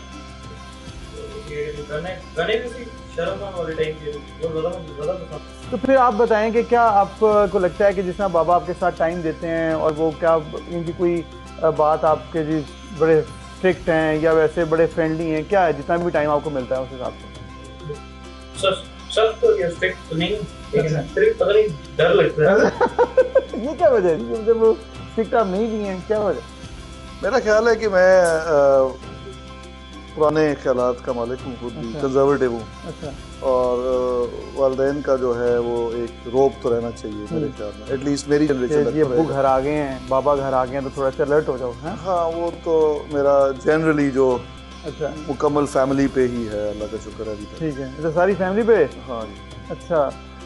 C: गाने भी उसी शाहरुख खान वाले टाइम के वो ज़्यादा पसंद।
A: तो फिर आप बताएं कि क्या आपको लगता है कि जिस तरह बाबा आपके साथ टाइम देते हैं और वो क्या इनकी कोई बात आपके जी बड़े स्ट्रिक्ट हैं या वैसे बड़े फ्रेंडली हैं, क्या है जितना भी टाइम आपको मिलता है उस हिसाब से?
C: सब तो ये स्ट्रिक्ट तो नहीं, लेकिन फिर भी पता नहीं डर लगता है।
A: ये क्या वजह है जब वो स्ट्रिक्ट आप नहीं भी हैं, क्या वजह?
B: मेरा ख्याल है कि मैं पुराने ख्यालात का मालिक हूँ, खुद भी कंजर्वेटिव हूँ।
A: अच्छा।
B: और वालिदैन का जो है वो एक रोब तो रहना चाहिए मेरे ख्याल में, एटलीस्ट मेरी जनरेशन
A: ये अब्बू घर आ गए हैं, बाबा घर आ गए हैं, तो थोड़ा सा अलर्ट हो जाओ। हैं?
B: हाँ, वो तो मेरा जनरली जो
A: अच्छा,
B: मुकम्मल फैमिली पे ही है, अल्लाह का शुक्र है अभी तक।
A: ठीक है, तो सारी फैमिली पे?
B: हाँ जी।
A: अच्छा,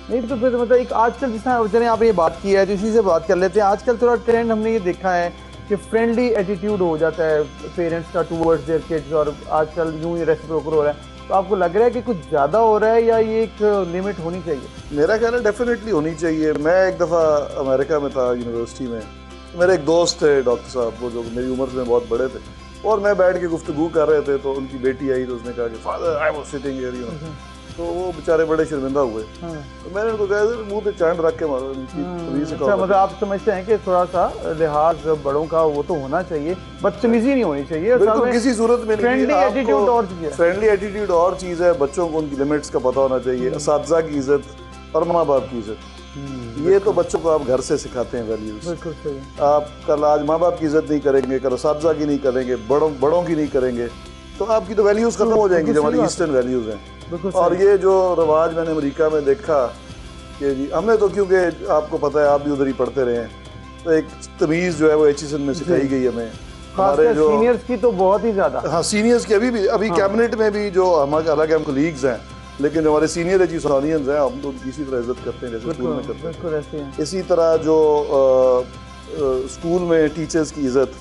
A: नहीं तो फिर मतलब एक आजकल जिस तरह चले आपने ये बात की है तो इसी से बात कर लेते हैं। आजकल थोड़ा ट्रेंड हमने ये देखा है कि फ्रेंडली एटीट्यूड हो जाता है पेरेंट्स का टूवर्ड्स देयर किड्स, और आजकल यूं ही रेसिप्रोकल हो रहा है। तो आपको लग रहा है कि कुछ ज़्यादा हो रहा है या ये एक लिमिट होनी चाहिए?
B: मेरा ख्याल है डेफिनेटली होनी चाहिए। मैं एक दफ़ा अमेरिका में था यूनिवर्सिटी में, मेरे एक दोस्त थे डॉक्टर साहब, वो जो मेरी उम्र में बहुत बड़े थे, और मैं बैठ के गुफ्तगू कर रहे थे तो उनकी बेटी आई तो उसने कहा कि father I was sitting here, you know. तो वो बेचारे बड़े शर्मिंदा हुए।
A: हाँ।
B: तो मैंने उनको कहा मुंह पे चांद रख के मारो इनकी तमीज़ से।
A: अच्छा, मतलब आप समझते हैं कि थोड़ा सा लिहाज बड़ों का वो तो होना चाहिए, बदतमीजी नहीं होनी चाहिए।
B: बिल्कुल, किसी सूरत में नहीं।
A: फ्रेंडली एटीट्यूड और चीज़ है।
B: फ्रेंडली एटीट्यूड और चीज़ है, बच्चों को उनकी लिमिट्स का पता होना चाहिए, असातिज़ा की इज्जत और माँ बाप की इज्जत। ये तो बच्चों को आप घर से सिखाते हैं वैल्यूज।
A: बिल्कुल सही।
B: आप कल आज माँ बाप की इज्जत नहीं करेंगे, कल असातिज़ा की नहीं करेंगे, बड़ों की नहीं करेंगे, तो आपकी तो वैल्यूज खत्म हो जाएंगी जो हमारी ईस्टर्न वैल्यूज हैं। और ये जो रवाज मैंने अमेरिका में देखा कि जी हमने तो, क्योंकि आपको पता है आप भी उधर ही पढ़ते रहे हैं, तो एक तमीज़ जो है वो एचईएसएन में सिखाई गई हमें। हमारे जो
A: सीनियर्स की तो बहुत ही ज़्यादा।
B: हाँ, सीनियर्स की अभी कैबिनेट में भी जो हमारे हालांकि हम कोलीग्स हैं, लेकिन जो हमारे सीनियर एजुकेशनियंस हैं हम तो उनकी इसी तरह इज्जत करते हैं जैसे स्कूल में करते हैं। इसी तरह जो स्कूल में टीचर्स की इज्जत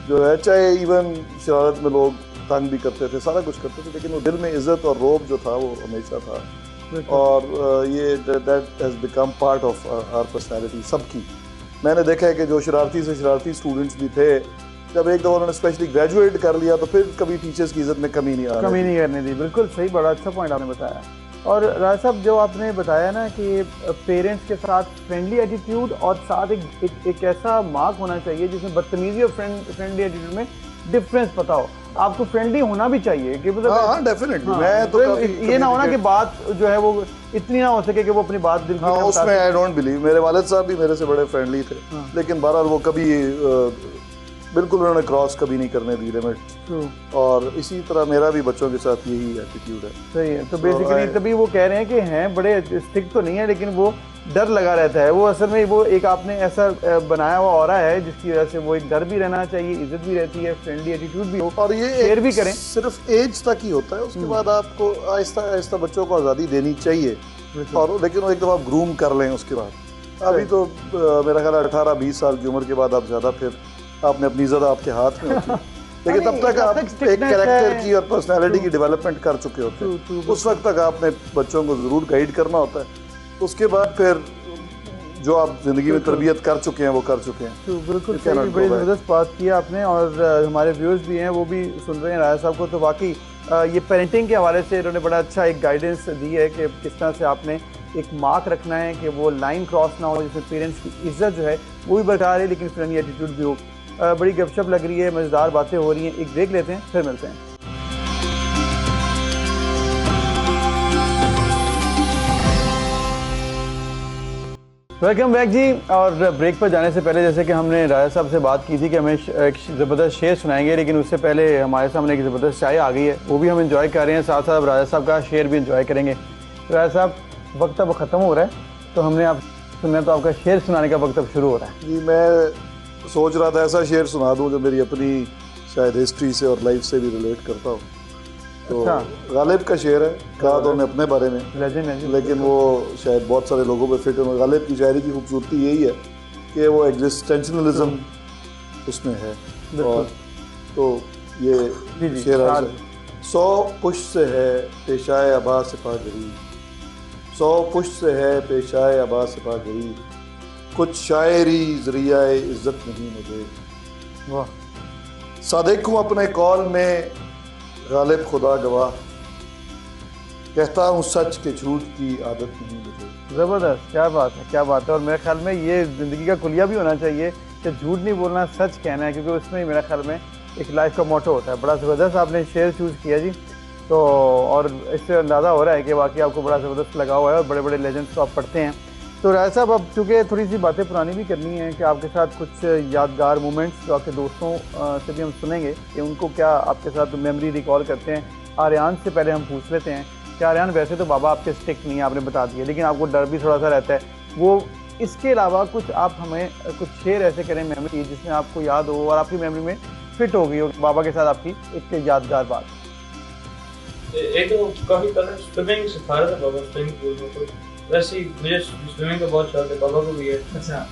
B: जो है, चाहे इवन शरारत में लोग तंग भी करते थे, सारा कुछ करते थे, लेकिन वो दिल में इज्जत और रोब जो था वो हमेशा था। और ये that has become part of our personality सबकी। मैंने देखा है कि जो शरारती से शरारती स्टूडेंट्स भी थे, जब एक दफ़ा उन्होंने स्पेशली ग्रेजुएट कर लिया तो फिर कभी टीचर्स की इज्जत में कमी नहीं
A: करने दी। बिल्कुल सही, बड़ा अच्छा पॉइंट आपने बताया। और राज साहब, जो आपने बताया ना कि पेरेंट्स के साथ फ्रेंडली एटीट्यूड और साथ एक ऐसा मार्क होना चाहिए जिसमें बदतमीजी और फ्रेंडली एटीट्यूड में डिफरेंस पता हो। आपको फ्रेंडली होना भी चाहिए कि मतलब
B: हाँ, डेफिनेटली। मैं तो
A: ये ना होना कि बात जो है वो इतनी ना हो सके कि वो अपनी बात दिल की
B: उसमें आई डोंट बिलीव। मेरे वालिद साहब भी मेरे से बड़े फ्रेंडली थे, लेकिन बहरहाल वो कभी बिल्कुल उन्होंने क्रॉस कभी नहीं करने दी लिमिट। और इसी तरह मेरा भी बच्चों के साथ यही एटीट्यूड है।
A: सही है। तो बेसिकली तभी वो कह रहे हैं कि हैं बड़े स्ट्रिक्ट तो नहीं है, लेकिन वो डर लगा रहता है। वो असल में वो एक आपने ऐसा बनाया हुआ ऑरा है जिसकी वजह से वो एक डर भी रहना चाहिए, इज्जत भी रहती है, फ्रेंडली एटीट्यूड भी हो,
B: और ये
A: शेयर भी करें।
B: सिर्फ एज तक ही होता है, उसके बाद आपको आहिस्ता आहिस्ता बच्चों को आज़ादी देनी चाहिए। और लेकिन वो एक दफ़ा आप ग्रूम कर लें उसके बाद। अभी तो मेरा ख्याल है 18-20 साल की उम्र के बाद आप ज़्यादा फिर आपने अपनी इज्जत आपके हाथ में होती है, लेकिन तब तक आप एक कैरेक्टर की और पर्सनैलिटी की डेवलपमेंट कर चुके होते हैं। उस वक्त तक आपने बच्चों को ज़रूर गाइड करना होता है। उसके बाद फिर जो आप ज़िंदगी में तरबियत कर चुके हैं वो कर चुके हैं।
A: तो बिल्कुल सही, बड़ी ज़बरदस्त बात की आपने। और हमारे व्यूअर्स भी हैं वो भी सुन रहे हैं राजा साहब को, तो वाकई ये पेरेंटिंग के हवाले से इन्होंने बड़ा अच्छा एक गाइडेंस दी है कि किस तरह से आपने एक मार्क रखना है कि वो लाइन क्रॉस ना हो, जिसमें पेरेंट्स की इज्जत जो है वो भी बरकरार है लेकिन फ्रेंडली एटीट्यूड भी हो। बड़ी गपशप लग रही है, मज़ेदार बातें हो रही हैं। एक ब्रेक लेते हैं, फिर मिलते हैं। वेलकम बैक जी। और ब्रेक पर जाने से पहले जैसे कि हमने राजा साहब से बात की थी कि हमें एक ज़बरदस्त शेर सुनाएंगे, लेकिन उससे पहले हमारे सामने एक ज़बरदस्त चाय आ गई है, वो भी हम एंजॉय कर रहे हैं, साथ साथ राजा साहब का शेर भी एंजॉय करेंगे। राजा साहब, वक्त अब ख़त्म हो रहा है, तो हमने आप सुनना तो आपका शेर सुनाने का वक्त अब शुरू हो रहा है।
B: जी, मैं सोच रहा था ऐसा शेर सुना दूं जो मेरी अपनी शायद हिस्ट्री से और लाइफ से भी रिलेट करता हो। तो गालिब का शेर है, कहा तो उन्हें अपने बारे में, लेकिन वो शायद बहुत सारे लोगों पे फिट है। गालिब की शायरी की खूबसूरती यही है कि वो एग्जिस्टेंशनलिज्म उसमें है। और तो ये शेर 100 पुश से है पेशाए अबा सिपागरी, 100 पुश्त से है पेशाए अबा सिपा गई, कुछ शायरी ज़रियाए इज़्ज़त नहीं मुझे।
A: वाह,
B: सादिक हूँ अपने कौल में गालिब खुदा गवाह, कहता हूँ सच के झूठ की आदत नहीं मुझे।
A: ज़बरदस्त, क्या बात है, क्या बात है। और मेरे ख्याल में ये ज़िंदगी का कुलिया भी होना चाहिए कि झूठ नहीं बोलना, सच कहना है, क्योंकि उसमें ही मेरे ख्याल में एक लाइफ का मोटो होता है। बड़ा ज़बरदस्त आपने शेयर चूज़ किया जी। तो और इससे अंदाज़ा हो रहा है कि वाकई आपको बड़ा ज़बरदस्त लगा हुआ है और बड़े बड़े लेजेंड्स को आप पढ़ते हैं। तो राय साहब, अब चूँकि थोड़ी सी बातें पुरानी भी करनी है कि आपके साथ कुछ यादगार मोमेंट्स जो आपके दोस्तों से भी हम सुनेंगे कि उनको क्या आपके साथ मेमोरी रिकॉल करते हैं। आर्यान से पहले हम पूछ लेते हैं कि आर्यान, वैसे तो बाबा आपके स्टिक नहीं है, आपने बता दिया, लेकिन आपको डर भी थोड़ा सा रहता है, वो इसके अलावा कुछ आप हमें कुछ शेयर ऐसे करें मेमोरी जिसमें आपको याद हो और आपकी मेमोरी में फिट हो गई हो बाबा के साथ आपकी एक यादगार बात।
C: एक तो काफी पहले स्विमिंग सिखा रहे थे बाबा स्विमिंग पूल में, तो वैसे ही मुझे स्विमिंग का बहुत शौक है, पापा को भी है।
A: अच्छा,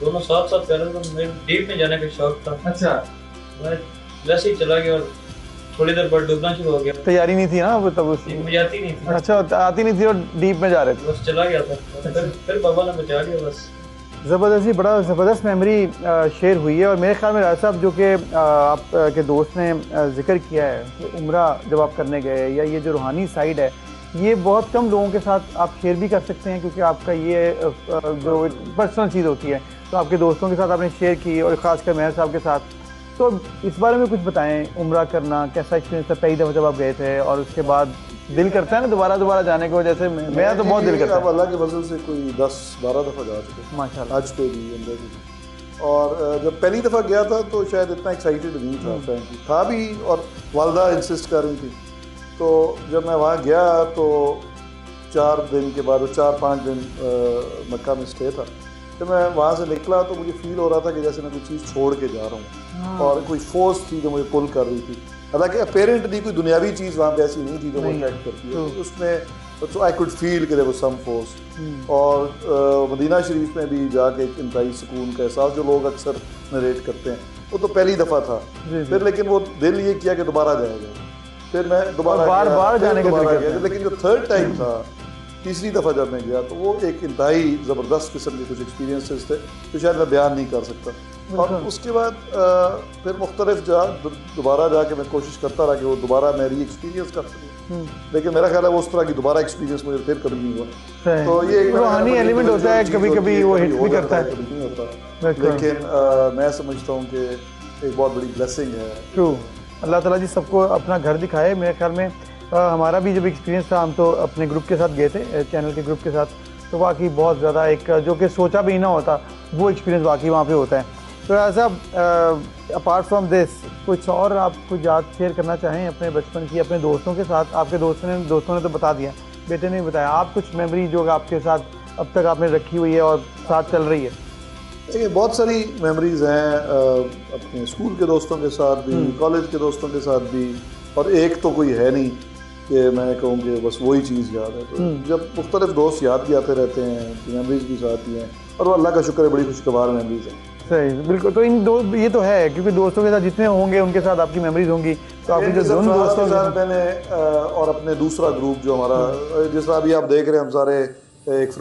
C: दोनों साथ साथ कर रहे थे, तो मुझे डीप में जाने का शौक था।
A: अच्छा,
C: मैं वैसे ही चला गया और थोड़ी देर बाद डूबना शुरू हो गया।
A: तैयारी नहीं थी ना वो तब उस।
C: मुझे आती नहीं थी।
A: अच्छा, आती नहीं थी और डीप में जा रहे थे।
C: बस चला गया था, फिर बाबा ने बचा लिया बस।
A: ज़बरदस्त ही, बड़ा ज़बरदस्त मेमोरी शेयर हुई है। और मेरे ख्याल में राज साहब, जो कि आप के दोस्त ने जिक्र किया है कि उम्रा जब आप करने गए, या ये जो रूहानी साइड है, ये बहुत कम लोगों के साथ आप शेयर भी कर सकते हैं, क्योंकि आपका ये जो पर्सनल चीज़ होती है, तो आपके दोस्तों के साथ आपने शेयर की और ख़ासकर मेहर साहब के साथ। तो इस बारे में कुछ बताएं, उम्रा करना कैसा एक्सपीरियंस था पहली दफ़ा जब आप गए थे, और उसके बाद दिल करता है ना दोबारा जाने को? जैसे मेरा तो बहुत दिल करता है।
B: अब अल्लाह के फजल से कोई 10-12 दफ़ा जा चुके
A: माशाल्लाह।
B: आज पे भी अंदर भी। और जब पहली दफ़ा गया था तो शायद इतना एक्साइटेड नहीं था, फ्रैंकली था भी, और वालदा इंसिस्ट कर रही थी। तो जब मैं वहाँ गया तो 4 दिन के बाद, 4-5 दिन मक्का में स्टे था। जब मैं वहाँ से निकला तो मुझे फील हो रहा था कि जैसे मैं कोई चीज़ छोड़ के जा रहा हूँ, और कोई फोर्स थी जो मुझे पुल कर रही थी। हालांकि अपेरेंटली कोई दुनियावी चीज़ वहाँ पे ऐसी नहीं थी जो मुझे अट्रैक्ट करती है, उसमें तो आई कुड फील कि देयर वाज सम फोर्स। और मदीना शरीफ में भी जाके एक इंतहाई सुकून का एहसास जो लोग अक्सर नरेट करते हैं, वो तो पहली दफ़ा था। फिर लेकिन वो दिल ये किया कि दोबारा जाएगा, फिर मैं दोबारा
A: बार जाने का
B: गया। लेकिन जो थर्ड टाइम था, तीसरी दफ़ा जब मैं गया, तो वो एक इंतहाई ज़बरदस्त किस्म के कुछ एक्सपीरियंसेस थे जो शायद मैं बयान नहीं कर सकता। और उसके बाद फिर मुख्तलिफ दोबारा जाके मैं कोशिश करता रहा कि वो दोबारा मैं री एक्सपीरियंस कर सकूँ, लेकिन मेरा ख्याल है वो उस तरह की दोबारा एक्सपीरियंस मुझे फिर कभी नहीं हुआ। तो ये
A: रूहानी एलिमेंट होता है, कभी कभी वो हिट भी करता है,
B: कभी नहीं होता। लेकिन मैं समझता हूँ कि एक बहुत बड़ी ब्लेसिंग है।
A: ट्रू, अल्लाह ताला जी सबको अपना घर दिखाए। मेरे ख्याल में हमारा भी जब एक्सपीरियंस था, हम तो अपने ग्रुप के साथ गए थे, चैनल के ग्रुप के साथ, तो वाकई बहुत ज़्यादा एक जो कि सोचा भी ना होता वो एक्सपीरियंस वाकई वहाँ पे होता है। तो ऐसा अपार्ट फ्रॉम दिस कुछ और आप कुछ याद शेयर करना चाहें अपने बचपन की, अपने दोस्तों के साथ? आपके दोस्तों ने तो बता दिया, बेटे ने बताया, आप कुछ मेमोरी जो आपके साथ अब तक आपने रखी हुई है और साथ चल रही है?
B: देखिए, बहुत सारी मेमोरीज़ हैं अपने स्कूल के दोस्तों के साथ भी, कॉलेज के दोस्तों के साथ भी, और एक तो कोई है नहीं कि मैं कहूँ कि बस वही चीज़ याद है। तो जब मुख्तलिफ दोस्त याद भी आते रहते हैं, मेमोरीज भी साथ ही हैं, और वो अल्लाह का शुक्र है बड़ी खुशगवार मेमोरीज हैं।
A: सही, बिल्कुल। तो इन दो ये तो है, क्योंकि दोस्तों के साथ जितने होंगे उनके साथ आपकी मेमोरीज होंगी, तो आपकी जो दोस्तों के साथ
B: मैंने और अपने दूसरा ग्रुप जो हमारा, जिस तरह अभी आप देख रहे हैं, हम सारे एक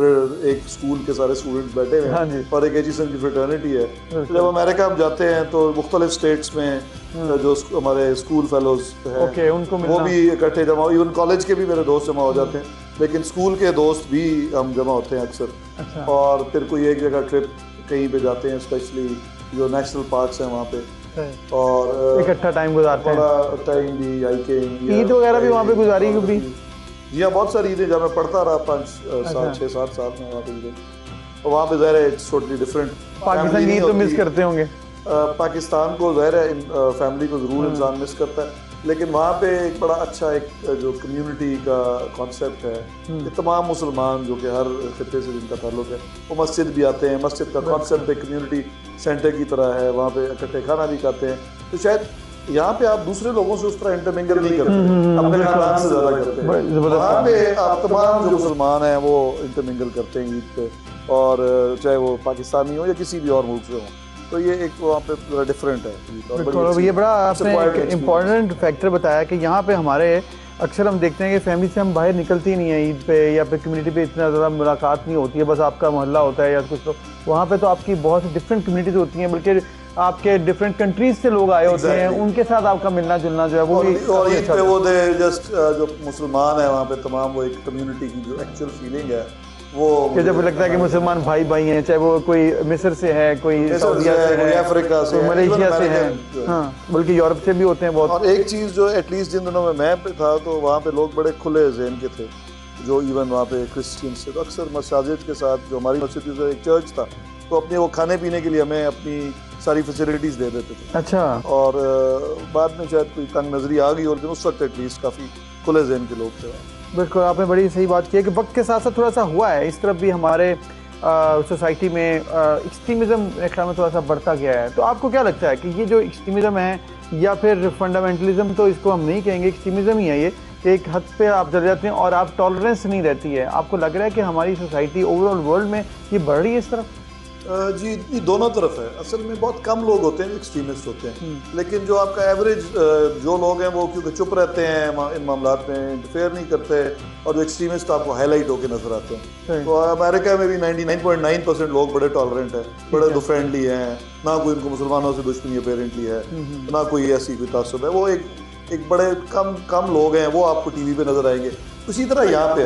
B: स्कूल के सारे स्टूडेंट्स बैठे हुए हैं, और एक एचईएसएम की फ्रेटर्निटी है। तो जब अमेरिका हम जाते हैं तो मुख्तलिफ स्टेट्स में जो हमारे स्कूल फेलोज हैं,
A: उनको
B: वो भी इकट्ठे जमा, इवन कॉलेज के भी मेरे दोस्त जमा हो जाते हैं, लेकिन स्कूल के दोस्त भी हम जमा होते हैं अक्सर।
A: अच्छा।
B: और फिर कोई एक जगह ट्रिप कहीं पे जाते हैं, स्पेशली जो नेशनल पार्क्स हैं वहाँ पे, और
A: इकट्ठा टाइम गुजारते हैं।
B: बड़ा टाइम भी, हाइकिंग,
A: ईद वगैरह भी वहाँ पे गुजारी कभी?
B: जी हाँ, बहुत सारी ईदें, जब मैं पढ़ता रहा 6-7 साल में वहाँ पे ईदें, और वहाँ पे ज़ाहिर है इट्स टोटली डिफरेंट।
A: पाकिस्तान की तो मिस करते होंगे?
B: पाकिस्तान को ज़ाहिर है फैमिली को ज़रूर इंसान मिस करता है, लेकिन वहाँ पे एक बड़ा अच्छा एक जो कम्युनिटी का कॉन्सेप्ट है कि तमाम मुसलमान जो कि हर खित्ते से जिनका ताल्लुक है वो मस्जिद भी आते हैं। मस्जिद का कॉन्सेप्ट एक कम्युनिटी सेंटर की तरह है, वहाँ पे इकट्ठे खाना भी खाते हैं। तो शायद यहाँ पे आप दूसरे लोगों से उस तरह इंटरमिंगल नहीं करते, अपने खानदान से ज़्यादा करते हैं। वहाँ पे आप तमाम जो मुसलमान हैं वो इंटरमिंगल करते हैं ईद पे, और चाहे वो पाकिस्तानी हो या किसी भी और मुल्क से हो। तो ये एक वहाँ पे थोड़ा डिफरेंट है। और बड़ी
A: बिल्कुल,
B: अच्छी-
A: ये बड़ा
B: it's a
A: आपने
B: quiet
A: एक
B: experience।
A: इम्पॉर्टेंट फैक्टर बताया कि यहाँ पे हमारे अक्सर हम देखते हैं कि फैमिली से हम बाहर निकलती ही नहीं है ईद पे, या फिर कम्युनिटी पे इतना ज़्यादा मुलाकात नहीं होती है, बस आपका मोहल्ला होता है या कुछ लोग। वहाँ पे तो आपकी बहुत सी डिफरेंट कम्युनिटीज़ होती हैं, बल्कि आपके डिफरेंट कंट्रीज से लोग आए होते हैं,
B: Exactly।
A: उनके साथ आपका मिलना जुलना जो है वो भी
B: और
A: काफी
B: ईद
A: अच्छा
B: पे
A: होता
B: वो दे जस्ट जो मुसलमान है वहाँ पे तमाम, वो एक कम्युनिटी की जो एक्चुअल फीलिंग है वो
A: है कि जब लगता है कि मुसलमान भाई भाई हैं, चाहे वो कोई मिस्र से है, कोई
B: मिस्र
A: सऊदीया
B: से है,
A: से
B: कोई
A: है,
B: अफ्रीका से
A: कोई
B: है,
A: मलेशिया
B: even
A: से है,
B: American जो है।
A: हाँ, बल्कि यूरोप से भी होते हैं बहुत।
B: और एक चीज़ जो एटलीस्ट जिन दिनों में मैं पे था तो वहाँ पे लोग बड़े खुले जहन के थे, जो इवन वहाँ पे क्रिश्चियंस थे। तो अक्सर मसाजिद के साथ, जो हमारी मस्जिद जो एक चर्च था, तो अपने वो खाने पीने के लिए हमें अपनी सारी फैसिलिटीज़ दे देते थे।
A: अच्छा,
B: और बाद में शायद कोई तंग नजरी आ गई, और उस वक्त एटलीस्ट काफ़ी खुले जहन के लोग थे वहाँ।
A: बिल्कुल, आपने बड़ी सही बात की है कि वक्त के साथ साथ थोड़ा सा हुआ है इस तरफ भी हमारे सोसाइटी में एक्सट्रीमिज़म मेरे ख्याल में थोड़ा सा बढ़ता गया है। तो आपको क्या लगता है कि ये जो एक्सट्रीमिज़म है या फिर फंडामेंटलिज्म, तो इसको हम नहीं कहेंगे, एक्सट्रीमिज़म ही है ये, कि एक हद पे आप चले जाते हैं और आप टॉलरेंस नहीं रहती है। आपको लग रहा है कि हमारी सोसाइटी ओवरऑल वर्ल्ड में ये बढ़ रही है इस तरफ?
B: जी, ये दोनों तरफ है। असल में बहुत कम लोग होते हैं एक्सट्रीमिस्ट होते हैं, लेकिन जो आपका एवरेज जो लोग हैं वो क्योंकि चुप रहते हैं, इन मामलात में इंटरफेयर नहीं करते, और जो एक्सट्रीमिस्ट आपको हाईलाइट होकर नजर आते हैं। तो अमेरिका में भी 99.9% लोग बड़े टॉलरेंट हैं, बड़े दो फ्रेंडली हैं, ना कोई उनको मुसलमानों से दुश्मनी अपेरेंटली है, ना कोई ऐसी कोई तासुब है। वो एक बड़े कम लोग हैं, वो आपको टीवी पे नजर आएंगे। उसी तरह यहाँ पे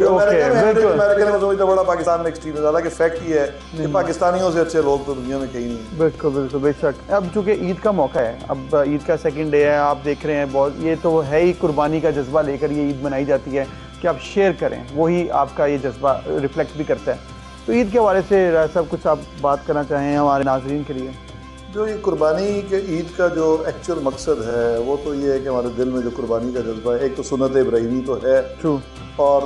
B: अमेरिका में समझता बड़ा पाकिस्तान में एक्सट्रीम है। हालांकि फैक्ट ये है कि पाकिस्तानियों से अच्छे लोग तो दुनिया में कहीं नहीं।
A: बिल्कुल बिल्कुल, बेशक। अब चूंकि ईद का मौका है, अब ईद का सेकंड डे है, आप देख रहे हैं बहुत, ये तो है ही कुर्बानी का जज्बा लेकर ये ईद मनाई जाती है कि आप शेयर करें, वही आपका ये जज्बा रिफ्लेक्ट भी करता है। तो ईद के हवाले से सब कुछ आप बात करना चाहें हमारे नाज़रीन के लिए?
B: जो ये कुर्बानी के ईद का जो एक्चुअल मकसद है वो तो ये है कि हमारे दिल में जो कुर्बानी का जज्बा है, एक तो सुन्नत इब्राहिमी तो है,
A: ट्रू,
B: और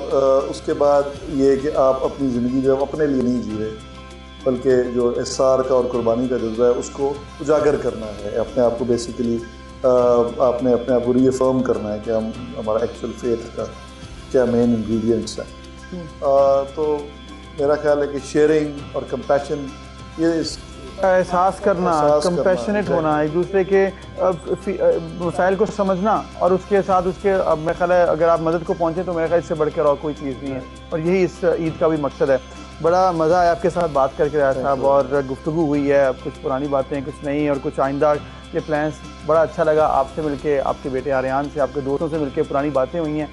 B: उसके बाद ये कि आप अपनी ज़िंदगी जो अपने लिए नहीं जी रहे, बल्कि जो इस्सार का और कुर्बानी का जज्बा है उसको उजागर करना है अपने आप को। बेसिकली आपने अपने आप को रीअफर्म करना है कि हम हमारा एक्चुअल फेथ का क्या मेन इंग्रेडिएंट्स हैं। तो मेरा ख्याल है कि शेयरिंग और कंपैशन, ये
A: एहसास करना, कंपैशनेट होना, एक दूसरे के मसाइल को समझना, और उसके साथ उसके मेरा ख्याल है अगर आप मदद को पहुँचें तो मेरा ख्याल इससे बढ़कर और कोई चीज़ नहीं है। और यही इस ईद का भी मकसद है। बड़ा मज़ा आया आपके साथ बात करके राय साहब, और गुफ्तगू हुई है, कुछ पुरानी बातें, कुछ नई, और कुछ आइंदा के प्लान्स। बड़ा अच्छा लगा आपसे मिलके, आपके बेटे आर्यान से, आपके दोस्तों से मिलके पुरानी बातें हुई हैं।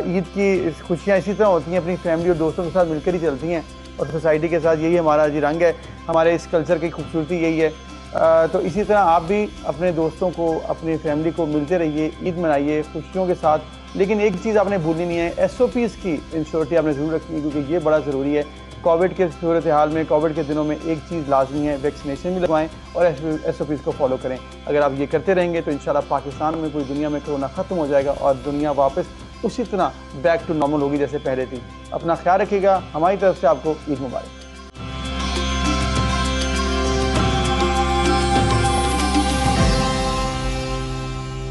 A: ईद की खुशियाँ इसी तरह होती हैं, अपनी फैमिली और दोस्तों के साथ मिलकर ही चलती हैं, और सोसाइटी के साथ यही हमारा जी रंग है, हमारे इस कल्चर की खूबसूरती यही है। तो इसी तरह आप भी अपने दोस्तों को, अपनी फैमिली को मिलते रहिए, ईद मनाइए खुशियों के साथ। लेकिन एक चीज़ आपने भूलनी नहीं है, SOPs की इंश्योरिटी आपने ज़रूर रखनी है, क्योंकि ये बड़ा ज़रूरी है। कोविड के सूरत हाल में, कोविड के दिनों में एक चीज़ लाजमी है, वैक्सीनेशन भी लगवाएं और SOPs को फॉलो करें। अगर आप ये करते रहेंगे तो इंशाल्लाह पाकिस्तान में, पूरी दुनिया में कोरोना ख़त्म हो जाएगा और दुनिया वापस उसी तरह बैक टू नॉर्मल होगी जैसे पहले थी। अपना ख्याल रखिएगा, हमारी तरफ से आपको ईद मुबारक।